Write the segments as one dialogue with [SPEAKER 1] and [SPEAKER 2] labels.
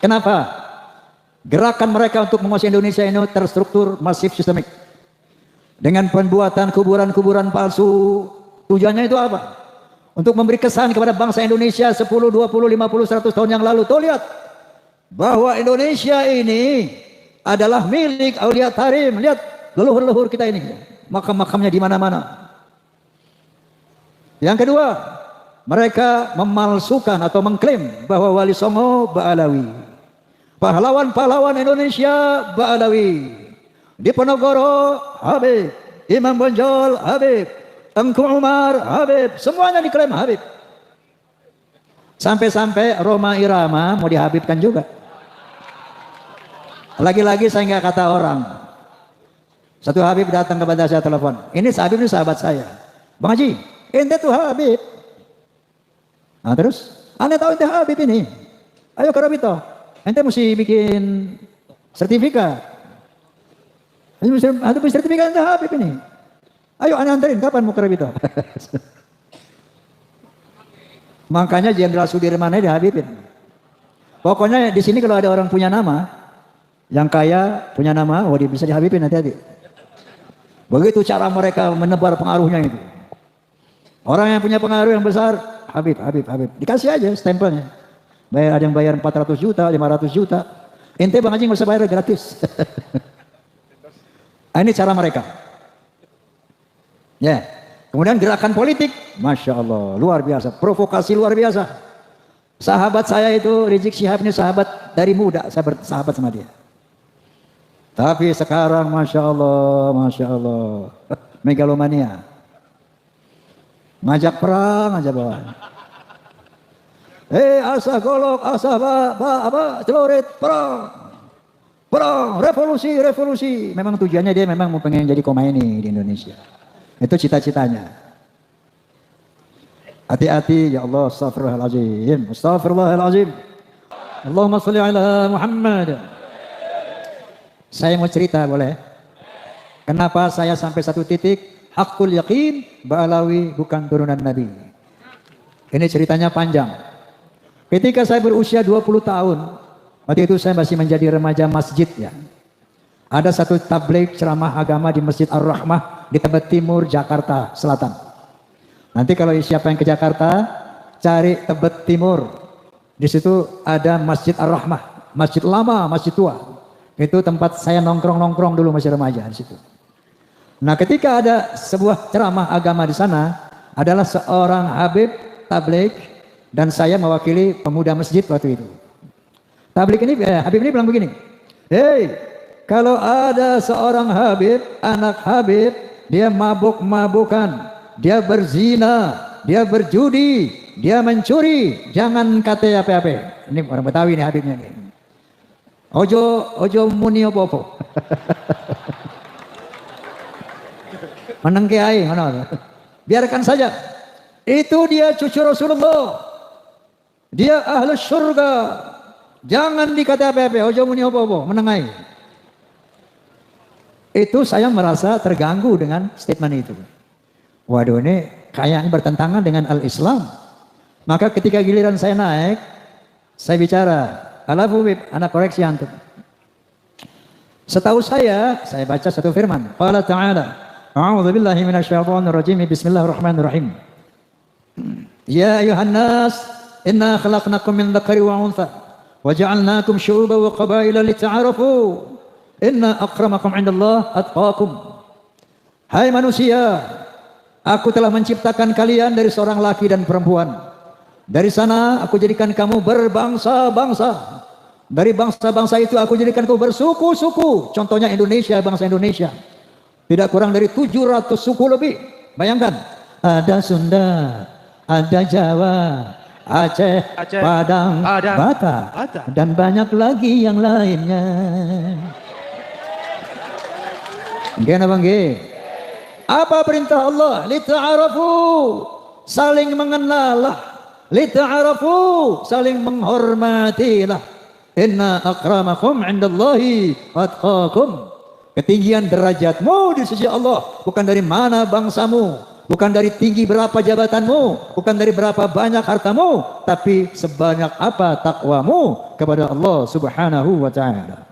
[SPEAKER 1] Kenapa? Gerakan mereka untuk menguasai Indonesia ini terstruktur, masif, sistemik. Dengan pembuatan kuburan-kuburan palsu. Tujuannya itu apa? Untuk memberi kesan kepada bangsa Indonesia 10, 20, 50, 100 tahun yang lalu. Tuh lihat. Bahwa Indonesia ini adalah milik Aulia Tarim. Lihat leluhur-leluhur kita ini. Makam-makamnya di mana-mana. Yang kedua, mereka memalsukan atau mengklaim bahwa Wali Songo Ba'alawi. Pahlawan-pahlawan Indonesia Ba'alawi. Diponegoro Habib, Imam Bonjol Habib, Tengku Umar Habib, semuanya diklaim Habib. Sampai-sampai Roma Irama mau dihabibkan juga. Lagi-lagi saya nggak kata orang. Satu Habib datang kepada saya telepon. Ini Habib ini sahabat saya. Bang Haji, ente tuh Habib. Nah terus, anda tahu ente Habib ini. Ayo ke Rabito. Ente mesti bikin sertifikat. Ada sertifikat ente Habib ini. Ayo anda anterin, kapan mau ke Rabito? Makanya Jenderal Sudirman ini dihabibin. Pokoknya di sini kalau ada orang punya nama, yang kaya punya nama, oh dia bisa dihabibin, hati-hati. Begitu cara mereka menebar pengaruhnya itu. Orang yang punya pengaruh yang besar, Habib, Habib, Habib. Dikasih aja stempelnya. Ada yang bayar 400 juta, 500 juta. Ente Bang Haji nggak usah bayar, gratis. Ini cara mereka. Ya. Kemudian gerakan politik, Masya Allah, luar biasa. Provokasi luar biasa. Sahabat saya itu, Rizik Syihab ini sahabat dari muda, saya bersahabat sama dia. Tapi sekarang Masya Allah, megalomania. Ngajak perang aja bawa. Asa golok, asa celurit, perang. Perang, revolusi. Memang tujuannya dia memang mau pengen jadi Khomeini di Indonesia. Itu cita-citanya. Hati-hati ya Allah, astagfirullahaladzim. Astagfirullahaladzim. Allahumma salli ala Muhammad. Saya mau cerita boleh? Kenapa saya sampai satu titik hakul yakin Ba'alawi bukan turunan Nabi. Ini ceritanya panjang. Ketika saya berusia 20 tahun, waktu itu saya masih menjadi remaja masjid ya. Ada satu tabligh ceramah agama di Masjid Ar-Rahmah di Tebet Timur, Jakarta Selatan. Nanti kalau siapa yang ke Jakarta, cari Tebet Timur. Di situ ada Masjid Ar-Rahmah, masjid lama, masjid tua. Itu tempat saya nongkrong dulu masih remaja di situ. Nah, ketika ada sebuah ceramah agama di sana, adalah seorang Habib tabligh dan saya mewakili pemuda masjid waktu itu. Tabligh ini, Habib ini bilang begini, "Hei, kalau ada seorang Habib, anak Habib, dia mabuk-mabukan, dia berzina, dia berjudi, dia mencuri, jangan kata apa-apa." Ini orang Betawi nih Habibnya nih. Ojo muni opo-opo. Meneng kiai, biarkan saja. Itu dia cucu Rasulullah. Dia ahli surga. Jangan dikata apa-apa, ojo muni opo-opo, menengai. Itu saya merasa terganggu dengan statement itu. Waduh, ini kayaknya bertentangan dengan al-Islam. Maka ketika giliran saya naik, saya bicara, anak koreksi antum. Setahu saya baca satu firman. Qala ta'ala, a'udzu billahi minasyaitonir rajim. Bismillahirrahmanirrahim. Ya ayuhan nas, inna khalaqnakum min dzakari wa untha wa ja'alnakum syu'uban wa qabaila lita'arafu. Inna akramakum 'indallah atqakum. Hai manusia, aku telah menciptakan kalian dari seorang laki dan perempuan. Dari sana aku jadikan kamu berbangsa-bangsa. Dari bangsa-bangsa itu aku jadikan kamu bersuku-suku. Contohnya Indonesia, bangsa Indonesia. Tidak kurang dari 700 suku lebih. Bayangkan, ada Sunda, ada Jawa, Aceh, Padang, Batak, dan banyak lagi yang lainnya. Gimana bang? Apa perintah Allah? Lita'arafu, saling mengenallah. Lita'arafu, saling menghormatilah. Inna akramakum 'indallahi atqakum. Ketinggian derajatmu di sisi Allah bukan dari mana bangsamu, bukan dari tinggi berapa jabatanmu, bukan dari berapa banyak hartamu, tapi sebanyak apa takwamu kepada Allah Subhanahu wa taala.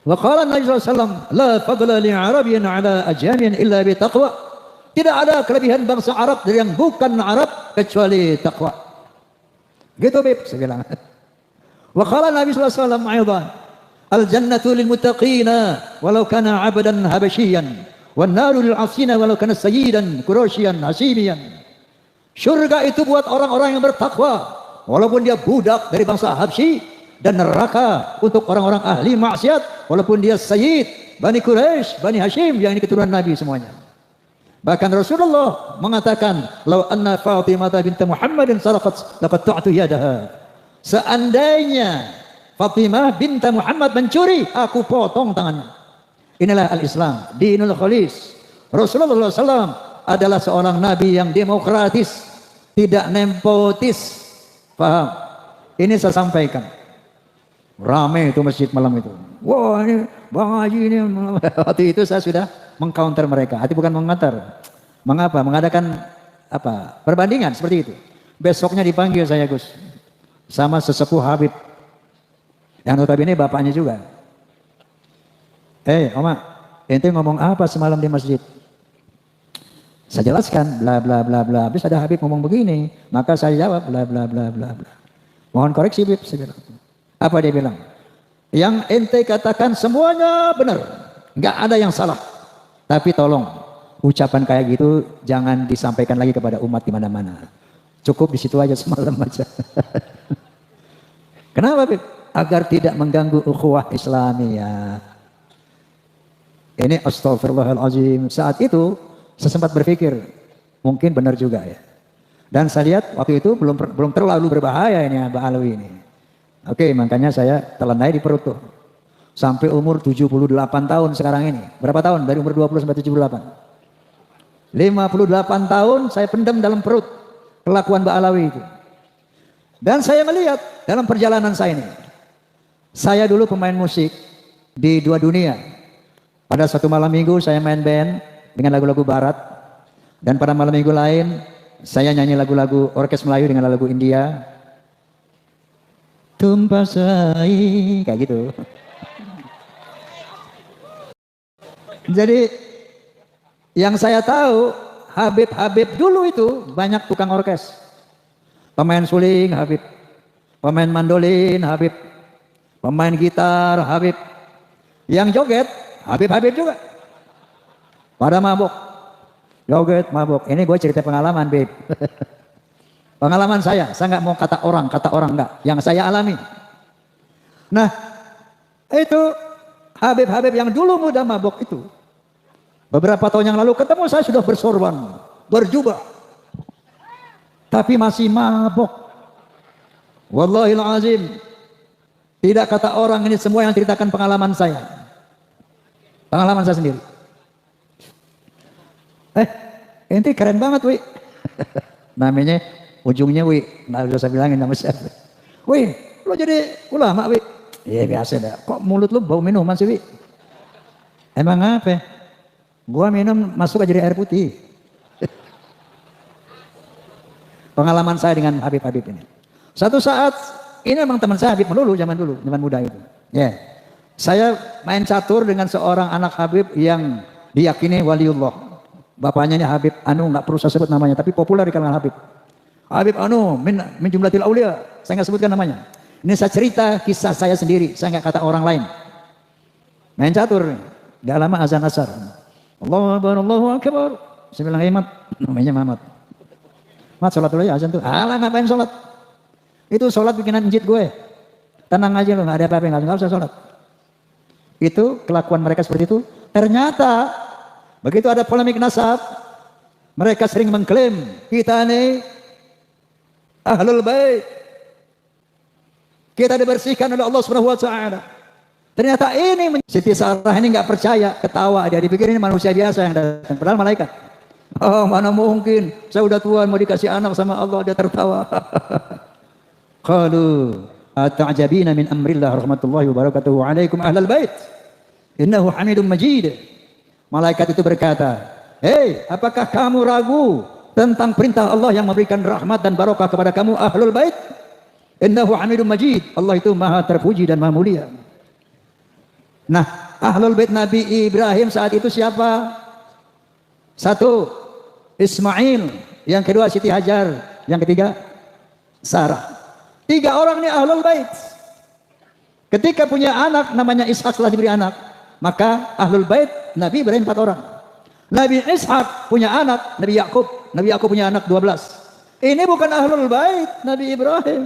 [SPEAKER 1] Wa qala Nabi sallallahu alaihi wasallam, la fadla li Arabiyyin ala ajamiyyin illa bi taqwa. Tidak ada kelebihan bangsa Arab dari yang bukan Arab kecuali takwa. Gitu Bib, saya bilang. Wa qala Nabi sallallahu alaihi wasallam aidan, al jannatu lil muttaqina walau kana 'abdan habasyian wan naru lil 'asina walau kana sayyidan quraisyan hasimian. Surga itu buat orang-orang yang bertakwa walaupun dia budak dari bangsa Habsyi, dan neraka untuk orang-orang ahli maksiat walaupun dia sayyid Bani Quraisy, Bani Hashim yang ini keturunan Nabi semuanya. Bahkan Rasulullah mengatakan, "Lau anna Fatimah bint Muhammadin sarqat laqatta'tu yadaha." Seandainya Fatimah bint Muhammad mencuri, aku potong tangannya. Inilah al-Islam, dinul khalis. Rasulullah SAW adalah seorang nabi yang demokratis, tidak nepotis. Paham? Ini saya sampaikan. Ramai itu masjid malam itu. Wah, ini Bang Haji ini. Waktu itu saya sudah mengcounter mereka. Hati bukan mengantar. Mengapa? Mengadakan apa? Perbandingan seperti itu. Besoknya dipanggil saya Gus sama sesepuh Habib. Yang notabene bapaknya juga. Oma, ente ngomong apa semalam di masjid? Saya jelaskan bla bla bla bla. Habis ada Habib ngomong begini, maka saya jawab bla bla bla bla bla. Mohon koreksi Habib, saya bilang. Apa dia bilang? Yang ente katakan semuanya benar, nggak ada yang salah. Tapi tolong ucapan kayak gitu jangan disampaikan lagi kepada umat di mana-mana. Cukup di situ aja semalam aja. Kenapa, Bib? Agar tidak mengganggu ukhuwah Islamiyah. Ini astagfirullahaladzim. Saat itu saya sempat berpikir mungkin benar juga ya. Dan saya lihat waktu itu belum terlalu berbahaya ini Mbak Alwi ini. Oke, makanya saya telan aja di perut tuh. Sampai umur 78 tahun sekarang ini. Berapa tahun? Dari umur 20 sampai 78. 58 tahun saya pendam dalam perut kelakuan Mbak Alawi itu. Dan saya melihat dalam perjalanan saya ini. Saya dulu pemain musik di dua dunia. Pada satu malam minggu saya main band dengan lagu-lagu barat. Dan pada malam minggu lain saya nyanyi lagu-lagu orkes Melayu dengan lagu India. Tumpah sai, kayak gitu. Jadi yang saya tahu Habib dulu itu banyak tukang orkes. Pemain suling Habib, pemain mandolin Habib, pemain gitar Habib. Yang joget Habib juga. Pada mabuk. Joget mabuk. Ini gue cerita pengalaman, Bib. Pengalaman saya nggak mau kata orang enggak. Yang saya alami. Nah, itu Habib yang dulu muda mabuk itu. Beberapa tahun yang lalu ketemu saya sudah bersorban, berjubah. Tapi masih mabuk. Wallahil azim. Tidak kata orang, ini semua yang ceritakan pengalaman saya. Pengalaman saya sendiri. Ente keren banget, Wi. Namanya ujungnya Wi. Nggak usah saya bilangin nama siapa. Wi, lo jadi ulama, Wi. Iya biasa dah. Kok mulut lu bau minuman sih, Wi? Emang apa? Gua minum masuk aja jadi air putih. Pengalaman saya dengan Habib ini. Satu saat, ini memang teman saya Habib melulu zaman muda itu. Ya, saya main catur dengan seorang anak Habib yang diyakini waliullah. Bapaknya ini Habib Anu, nggak perlu saya sebut namanya, tapi populer di kalangan Habib. Habib Anu min jumlatil aulia, saya nggak sebutkan namanya. Ini saya cerita kisah saya sendiri, saya nggak kata orang lain. Main catur, nggak lama azan asar. Allahu akbar. Saya bilang, Mat, namanya Mamat. Mat, sholat dulu ya azan tuh. Alah, ngapain sholat? Itu sholat bikinan njit gue. Tenang aja lo, nggak ada apa-apa, nggak usah sholat. Itu kelakuan mereka seperti itu. Ternyata begitu ada polemik nasab, mereka sering mengklaim kita ini ahlul bait. Kita dibersihkan oleh Allah Subhanahu wa taala. Ternyata ini Siti Sarah ini nggak percaya, ketawa dia, dipikir ini manusia biasa yang datang, padahal malaikat. Oh, mana mungkin, saya udah tua mau dikasih anak sama Allah, dia tertawa. Qalu ata'jabina min amrillah rahmatullahi wabarakatuhu alaikum ahlal bait innahu hamidum majid. Malaikat itu berkata, Hei, apakah kamu ragu tentang perintah Allah yang memberikan rahmat dan barokah kepada kamu ahlul bait? Innahu Hamidum Majid. Allah itu maha terpuji dan maha mulia. Nah, ahlul bait Nabi Ibrahim saat itu siapa? Satu, Ismail. Yang kedua, Siti Hajar. Yang ketiga, Sarah. 3 orang ini ahlul bait. Ketika punya anak namanya Ishak, setelah diberi anak, maka ahlul bait Nabi Ibrahim 4 orang. Nabi Ishak punya anak, Nabi Yakub. Nabi Yakub punya anak 12. Ini bukan ahlul bait Nabi Ibrahim.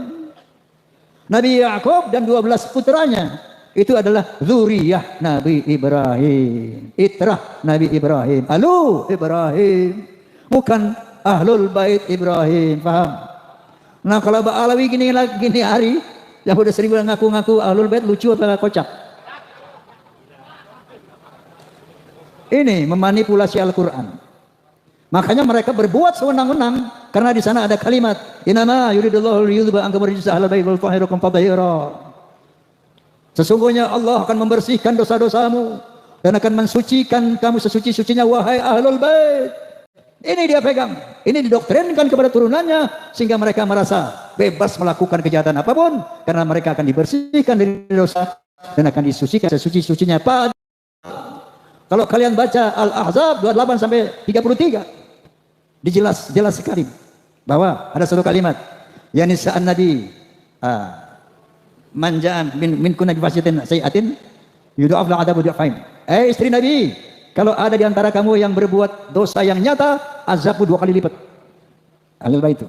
[SPEAKER 1] Nabi Yakub dan 12 putranya itu adalah zuriyah Nabi Ibrahim, itrah Nabi Ibrahim, alu Ibrahim, bukan ahlul bait Ibrahim. Paham? Nah, kalau Ba'alawi gini hari yang udah sering ngaku-ngaku ahlul bait, lucu atau kocak? Ini memanipulasi Al-Quran. Makanya mereka berbuat sewenang-wenang karena di sana ada kalimat innama yuridullahu liyudhhiba ankum rijsa ahlal bait wal yutahhirakum tatheera. Sesungguhnya Allah akan membersihkan dosa-dosamu dan akan mensucikan kamu sesuci-sucinya wahai ahlul bait. Ini dia pegang. Ini didoktrinkan kepada turunannya sehingga mereka merasa bebas melakukan kejahatan apapun karena mereka akan dibersihkan dari dosa dan akan disucikan sesuci-sucinya. Kalau kalian baca Al-Ahzab 28 sampai 33, jelas sekali bahwa ada satu kalimat, ya nisa'an nabi manja'an min kunna bi fasitin sayi'atin yudha'af la adabu du'afain. Istri Nabi, kalau ada di antara kamu yang berbuat dosa yang nyata, azabmu 2 kali lipat. Ahlul bait itu.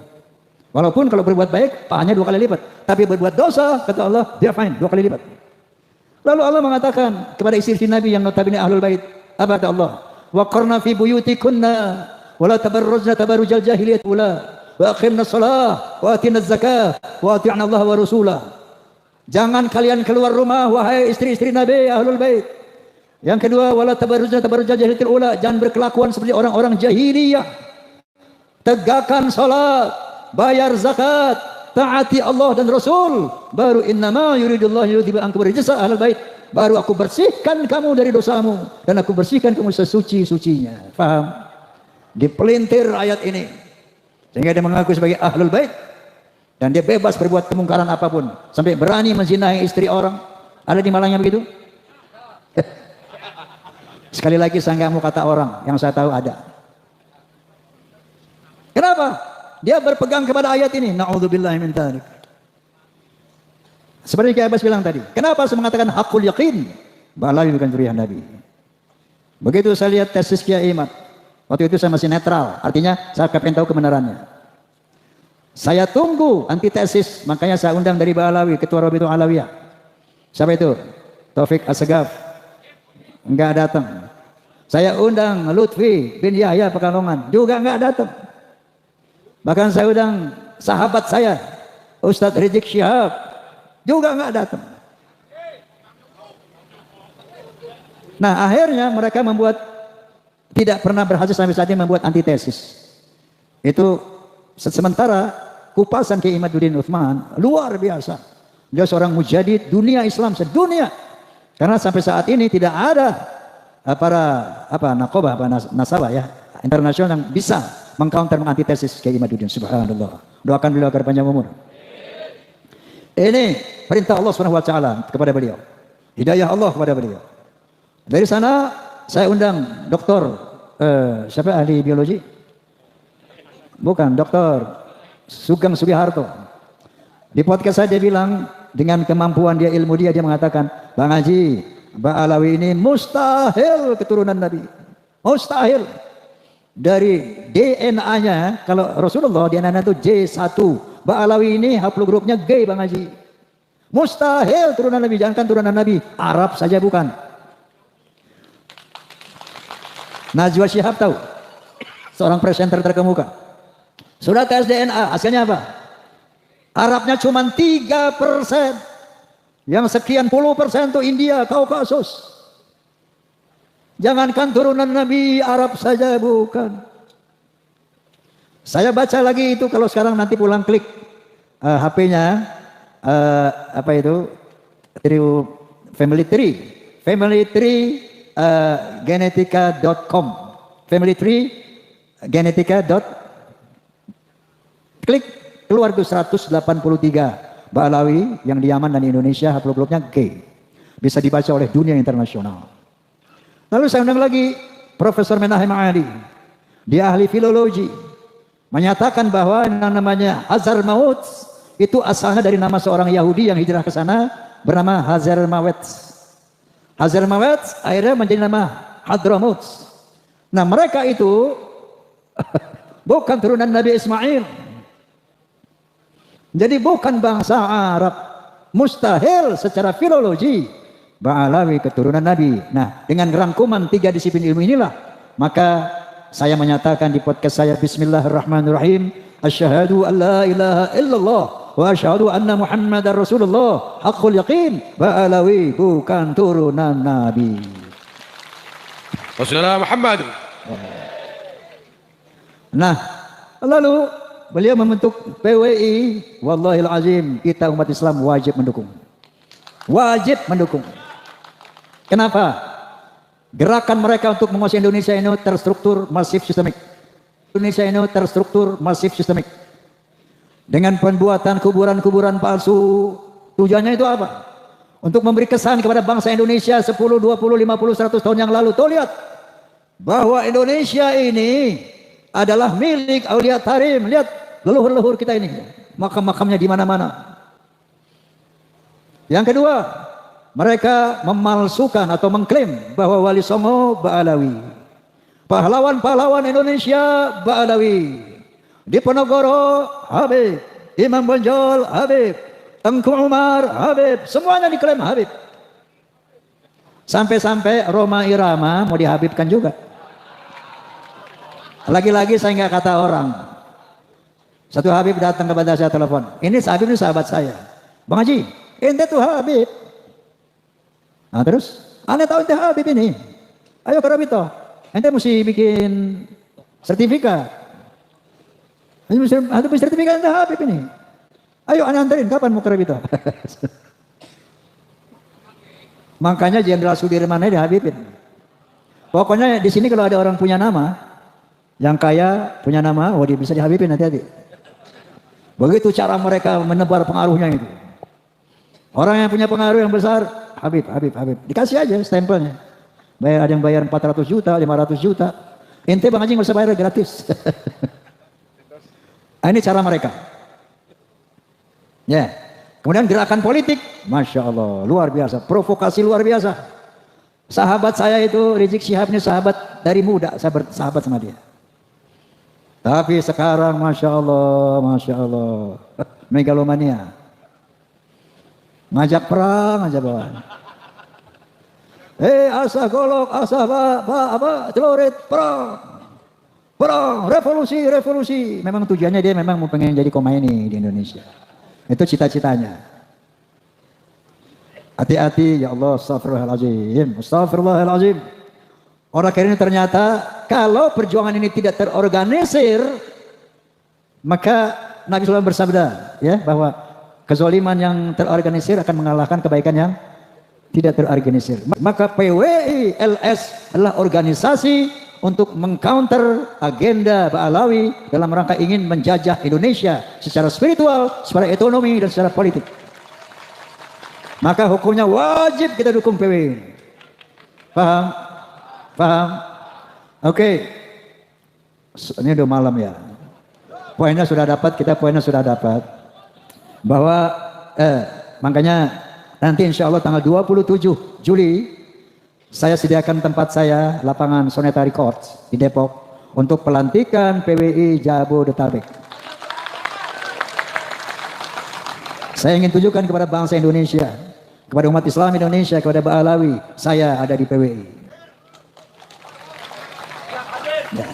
[SPEAKER 1] Walaupun kalau berbuat baik, pahalanya 2 kali lipat. Tapi berbuat dosa, kata Allah, du'afain, 2 kali lipat. Lalu Allah mengatakan kepada istri Nabi yang notabene ahlul bait, apa kata Allah? Wa qarna fi buyutikunna wa la tabarrujna tabarrujal jahiliyah ula wa aqimna shalah wa atina zakah wa ati'na Allah wa rasulah. Jangan kalian keluar rumah wahai istri-istri Nabi ahlul bait. Yang kedua, wala tabarrujna tabarrujal jahiliyah ula, jangan berkelakuan seperti orang-orang jahiliyah. Tegakkan salat, bayar zakat, taati Allah dan Rasul, baru innama yuridullahu yudhiba ankum rijsa ahlal bait, baru aku bersihkan kamu dari dosamu dan aku bersihkan kamu sesuci-sucinya. Paham? Dipelintir ayat ini sehingga dia mengaku sebagai ahlul bait dan dia bebas berbuat kemungkaran apapun sampai berani menzinahi istri orang. Ada di Malangnya begitu? Sekali lagi saya nggak mau kata orang, yang saya tahu ada. Kenapa? Dia berpegang kepada ayat ini. Na'udzubillahi min dzalik. Seperti kayak Abbas bilang tadi. Kenapa saya mengatakan hakul yakin? Ba'alawi bukan zuriyah Nabi. Begitu saya lihat tesis Kiai Imad. Waktu itu saya masih netral. Artinya saya pengen tahu kebenarannya. Saya tunggu antitesis. Makanya saya undang dari Ba'alawi, Ketua Rabitul Alawiyah. Siapa itu? Taufik Assegaf. Enggak datang. Saya undang Lutfi bin Yahya Pekalongan. Juga enggak datang. Bahkan saya undang sahabat saya, Ustadz Rizik Syihab, juga nggak datang. Nah, akhirnya mereka tidak pernah berhasil sampai saat ini membuat antitesis. Itu sementara kupasan Kiai Imaduddin Utsman luar biasa. Dia seorang mujadid dunia Islam sedunia. Karena sampai saat ini tidak ada nakobah, nasabah ya internasional yang bisa mengcounter antitesis Kiai Imaduddin. Subhanallah. Doakan beliau agar panjang umur. Ini perintah Allah SWT kepada beliau. Hidayah Allah kepada beliau. Dari sana saya undang doktor siapa ahli biologi? Bukan, Doktor Sugeng Sugiharto. Di podcast saya dia bilang dengan kemampuan dia, ilmu dia mengatakan, Bang Haji, Ba'alawi ini mustahil keturunan Nabi. Mustahil. Dari DNA-nya, kalau Rasulullah DNA-nya itu J1, Ba'alawi ini haplogrupnya G, Bang Haji. Mustahil turunan Nabi, jangankan turunan Nabi, Arab saja bukan. Najwa Shihab tahu, seorang presenter terkemuka. Sudah tes DNA, hasilnya apa? Arabnya cuma 3%. Yang sekian puluh persen itu India, Kaukasus. Jangankan turunan Nabi, Arab saja bukan. Saya baca lagi itu kalau sekarang nanti pulang klik HP-nya Family Tree, genetika.com. family tree, genetika klik keluar tuh 183 Ba'alawi yang di Yaman dan Indonesia, haplogramnya G. Bisa dibaca oleh dunia internasional. Lalu saya undang lagi Profesor Menahem Ali. Dia ahli filologi. Menyatakan bahwa yang namanya Hazar Maut itu asalnya dari nama seorang Yahudi yang hijrah ke sana bernama Hazar Mawet. Hazar Mawet akhirnya menjadi nama Hadramaut. Nah mereka itu bukan turunan Nabi Ismail. Jadi bukan bangsa Arab. Mustahil secara filologi Ba'alawi keturunan Nabi. Nah dengan rangkuman 3 disiplin ilmu inilah maka saya menyatakan di podcast saya Bismillahirrahmanirrahim. Asyhadu an la ilaha illallah wa asyhadu anna Muhammadar Rasulullah. Haqqul yaqin. Ba'alawi bukan turunan Nabi.
[SPEAKER 2] Rasulullah Muhammad. Nah,
[SPEAKER 1] lalu beliau membentuk PWI. Wallahil azim, kita umat Islam wajib mendukung. Wajib mendukung. Kenapa? Gerakan mereka untuk menguasai Indonesia ini terstruktur masif sistemik. Indonesia ini terstruktur masif sistemik. Dengan pembuatan kuburan-kuburan palsu. Tujuannya itu apa? Untuk memberi kesan kepada bangsa Indonesia 10, 20, 50, 100 tahun yang lalu. Tuh lihat. Bahwa Indonesia ini adalah milik Aulia Tarim. Lihat leluhur-leluhur kita ini. Makam-makamnya di mana-mana. Yang kedua, mereka memalsukan atau mengklaim bahwa Wali Songo Ba'alawi. Pahlawan-pahlawan Indonesia Ba'alawi. Diponegoro Habib. Imam Bonjol Habib. Tengku Umar Habib. Semuanya diklaim Habib. Sampai-sampai Roma Irama mau dihabibkan juga. Lagi-lagi saya nggak kata orang. Satu Habib datang kepada saya telepon. Ini Habib ini sahabat saya. Bang Haji, ente tuh Habib. Nah terus, ane tahu ente Habib ini. Ayo ke Rabito. Ente mesti bikin sertifikat. Ente mesti sertifikat ente Habib ini. Ayo ane anterin, kapan mau ke Rabito? Makanya Jenderal Sudirman ini dihabibin. Pokoknya di sini kalau ada orang punya nama, yang kaya punya nama, oh dia bisa dihabibin, hati-hati. Begitu cara mereka menebar pengaruhnya itu. Orang yang punya pengaruh yang besar, Habib, Habib, Habib. Dikasih aja stempelnya. Bayar, ada yang bayar 400 juta, 500 juta. Ente Bang Haji nggak usah bayar, gratis. Nah, ini cara mereka. Ya. Kemudian gerakan politik, Masya Allah, luar biasa. Provokasi luar biasa. Sahabat saya itu, Rizik Syihab ini sahabat dari muda, saya bersahabat sama dia. Tapi sekarang Masya Allah, megalomania. Ngajak perang aja bawaan. Asah golok, asah celurit, perang, revolusi. Memang tujuannya dia memang mau pengen jadi Khomeini di Indonesia. Itu cita-citanya. Hati-hati ya Allah, astagfirullahaladzim. Orang kira ini ternyata kalau perjuangan ini tidak terorganisir, maka Nabi SAW bersabda ya bahwa kezaliman yang terorganisir akan mengalahkan kebaikan yang tidak terorganisir. Maka PWI LS adalah organisasi untuk mengcounter agenda Ba'alawi dalam rangka ingin menjajah Indonesia secara spiritual, secara ekonomi dan secara politik. Maka hukumnya wajib kita dukung PWI. Paham? Paham? Oke. Ini udah malam ya. Poinnya sudah dapat, kita poinnya sudah dapat. Bahwa makanya nanti insya Allah tanggal 27 Juli saya sediakan tempat saya lapangan Soneta Records di Depok untuk pelantikan PWI Jabodetabek. Saya ingin tunjukkan kepada bangsa Indonesia, kepada umat Islam Indonesia, kepada Ba'alawi, saya ada di PWI. Ya.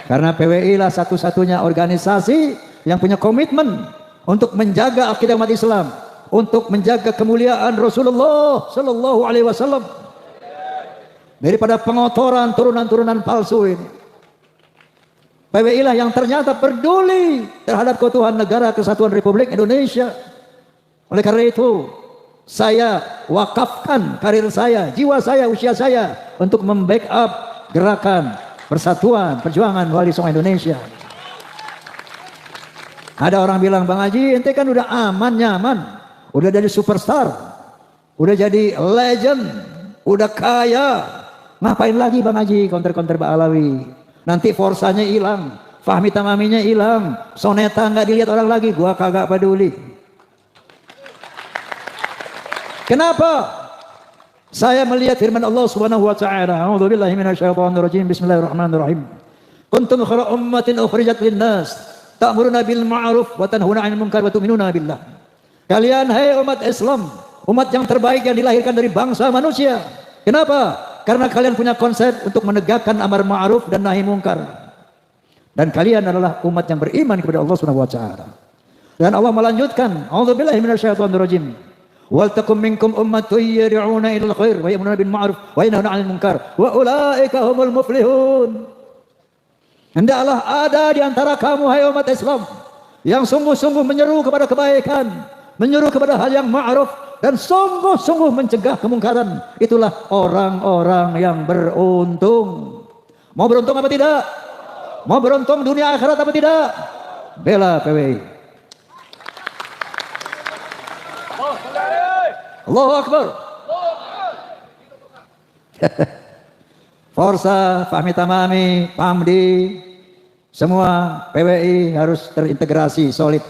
[SPEAKER 1] Karena PWI lah satu-satunya organisasi yang punya komitmen untuk menjaga akidah umat Islam, untuk menjaga kemuliaan Rasulullah Sallallahu Alaihi Wasallam daripada pengotoran turunan-turunan palsu ini. PWI lah yang ternyata peduli terhadap keutuhan negara Kesatuan Republik Indonesia. Oleh karena itu, saya wakafkan karir saya, jiwa saya, usia saya untuk membackup gerakan Persatuan, Perjuangan Wali Songo Indonesia. Ada orang bilang, Bang Haji, ente kan udah aman, nyaman. Udah jadi superstar. Udah jadi legend. Udah kaya. Ngapain lagi Bang Haji konter-konter Pak Alawi? Nanti forsanya hilang. Fahmi Tamaminya hilang. Soneta nggak dilihat orang lagi. Gua kagak peduli. Kenapa? Saya melihat firman Allah Subhanahu wa taala. A'udzubillahi minasyaitonir rajim. Bismillahirrahmanirrahim. Kuntum khairu ummatin ukhrijat lin-nas, ta'muruna bil ma'ruf wa tanhauna 'anil munkar wa tu'minuna billah. Kalian hai umat Islam, umat yang terbaik yang dilahirkan dari bangsa manusia. Kenapa? Karena kalian punya konsep untuk menegakkan amar ma'ruf dan nahi munkar. Dan kalian adalah umat yang beriman kepada Allah Subhanahu wa taala. Dan Allah melanjutkan, a'udzubillahi minasyaitonir rajim. Wal takum minkum ummatun yad'una ilal khair wa ya'muruna bil ma'ruf wa yanhauna 'anil munkar wa ulaika humul muflihun. Hendaklah ada di antara kamu hai umat Islam yang sungguh-sungguh menyeru kepada kebaikan, menyeru kepada hal yang ma'ruf dan sungguh-sungguh mencegah kemungkaran. Itulah orang-orang yang beruntung. Mau beruntung apa tidak? Mau beruntung dunia akhirat apa tidak? Bela PWI. Allahu Akbar. Forsa, Fahmi Tamami, Pamdi, semua PWI harus terintegrasi solid.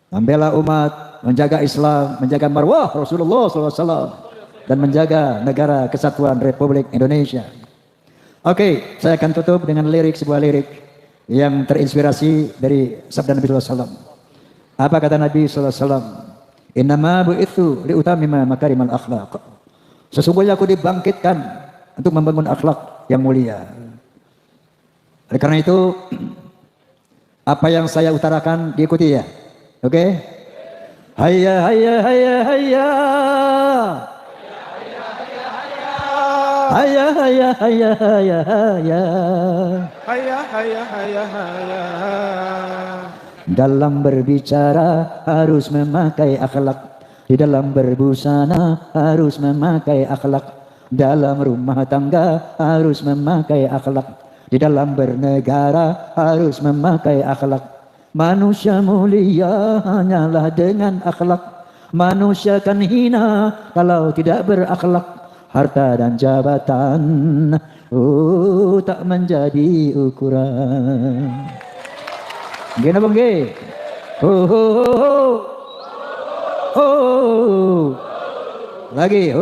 [SPEAKER 1] Membela umat, menjaga Islam, menjaga marwah Rasulullah SAW, dan menjaga negara kesatuan Republik Indonesia. Oke, saya akan tutup dengan sebuah lirik yang terinspirasi dari sabda Nabi SAW. Apa kata Nabi SAW? Innama bu'itsu liutamima makarimal akhlaq. Sesungguhnya aku dibangkitkan untuk membangun akhlak yang mulia. Oleh karena itu, apa yang saya utarakan diikuti ya. Oke? Hayya hayya hayya hayya. Hayya hayya hayya hayya hayya. Hayya hayya hayya hayya. Dalam berbicara harus memakai akhlak. Di dalam berbusana harus memakai akhlak. Dalam rumah tangga harus memakai akhlak. Di dalam bernegara harus memakai akhlak. Manusia mulia hanyalah dengan akhlak. Manusia kan hina kalau tidak berakhlak. Harta dan jabatan tak menjadi ukuran. Gini bang G. Lagi.